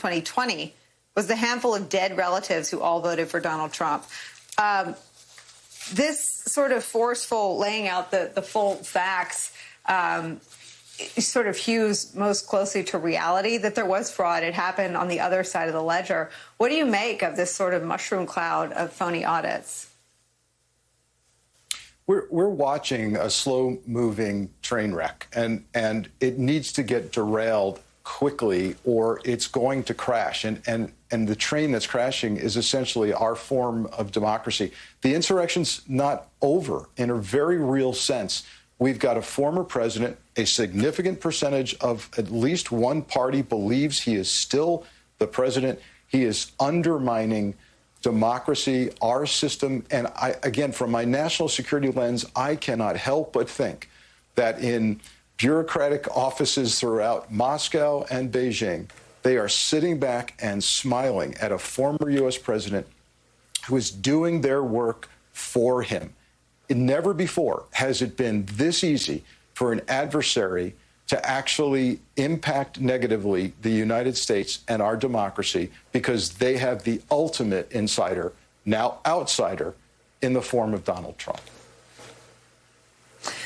2020 was the handful of dead relatives who all voted for Donald Trump. This sort of forceful laying out the full facts sort of hews most closely to reality that there was fraud. It happened on the other side of the ledger. What do you make of this sort of mushroom cloud of phony audits? We're watching a slow-moving train wreck, and it needs to get derailed quickly, or it's going to crash. And the train that's crashing is essentially our form of democracy. The insurrection's not over in a very real sense. We've got a former president. A significant percentage of at least one party believes he is still the president. He is undermining democracy, our system. And again, from my national security lens, I cannot help but think that in bureaucratic offices throughout Moscow and Beijing, they are sitting back and smiling at a former U.S. president who is doing their work for him. Never before has it been this easy for an adversary to actually impact negatively the United States and our democracy, because they have the ultimate insider, now outsider, in the form of Donald Trump.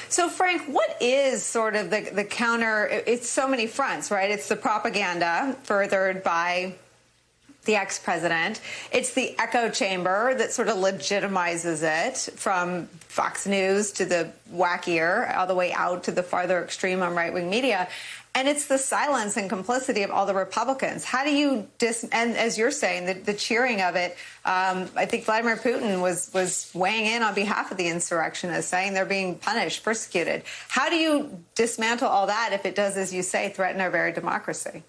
So, Frank, what is sort of the counter? It's so many fronts, right? It's the propaganda furthered by the ex-president. It's the echo chamber that sort of legitimizes it, from Fox News to the wackier, all the way out to the farther extreme on right-wing media. And it's the silence and complicity of all the Republicans. How do you and as you're saying, the cheering of it, I think Vladimir Putin was weighing in on behalf of the insurrectionists, saying they're being punished, persecuted. How do you dismantle all that if it does, as you say, threaten our very democracy?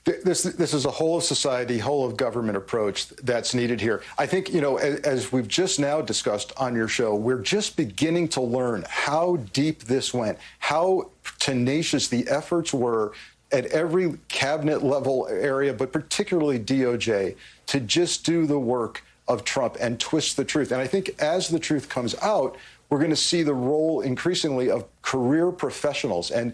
This is a whole of society, whole of government approach that's needed here. I think, you know, as we've just now discussed on your show, we're just beginning to learn how deep this went, how tenacious the efforts were at every cabinet level area, but particularly DOJ, to just do the work of Trump and twist the truth. And I think as the truth comes out, we're going to see the role increasingly of career professionals, and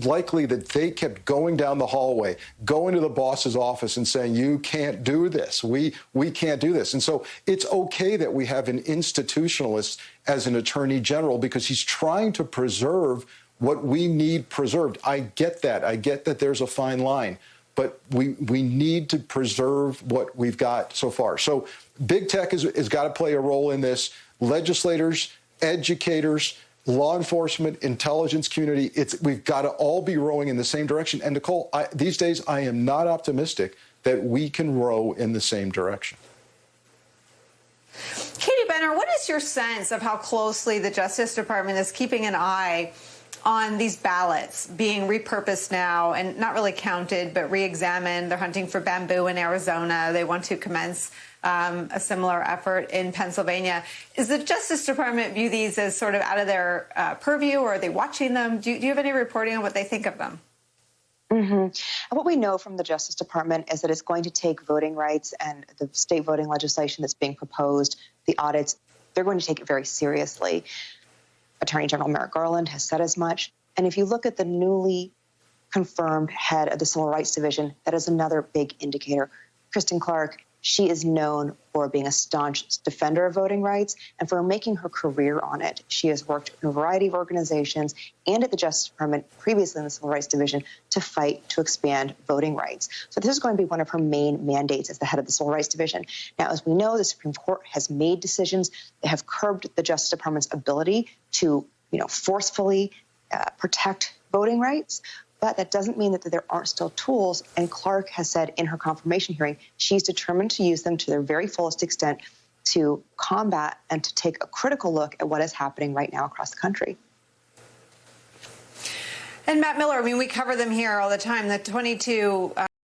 likely that they kept going down the hallway, going to the boss's office and saying, you can't do this. We can't do this. And so it's okay that we have an institutionalist as an attorney general, because he's trying to preserve what we need preserved. I get that. I get that there's a fine line. But we need to preserve what we've got so far. So big tech has got to play a role in this. Legislators, educators, law enforcement, intelligence community, we've got to all be rowing in the same direction. And Nicole, these days I am not optimistic that we can row in the same direction. Katie Benner, what is your sense of how closely the Justice Department is keeping an eye on these ballots being repurposed now and not really counted, but re-examined? They're hunting for bamboo in Arizona. They want to commence a similar effort in Pennsylvania. Is the Justice Department view these as sort of out of their purview, or are they watching them? Do you have any reporting on what they think of them? Mm-hmm. And what we know from the Justice Department is that it's going to take voting rights and the state voting legislation that's being proposed, the audits, they're going to take it very seriously. Attorney General Merrick Garland has said as much. And if you look at the newly confirmed head of the Civil Rights Division, that is another big indicator. Kristen Clarke, she is known for being a staunch defender of voting rights and for making her career on it. She has worked in a variety of organizations and at the Justice Department, previously in the Civil Rights Division, to fight to expand voting rights. So this is going to be one of her main mandates as the head of the Civil Rights Division. Now, as we know, the Supreme Court has made decisions that have curbed the Justice Department's ability to, forcefully protect voting rights. But that doesn't mean that there aren't still tools. And Clarke has said in her confirmation hearing, she's determined to use them to their very fullest extent to combat and to take a critical look at what is happening right now across the country. And Matt Miller, I mean, we cover them here all the time. The 22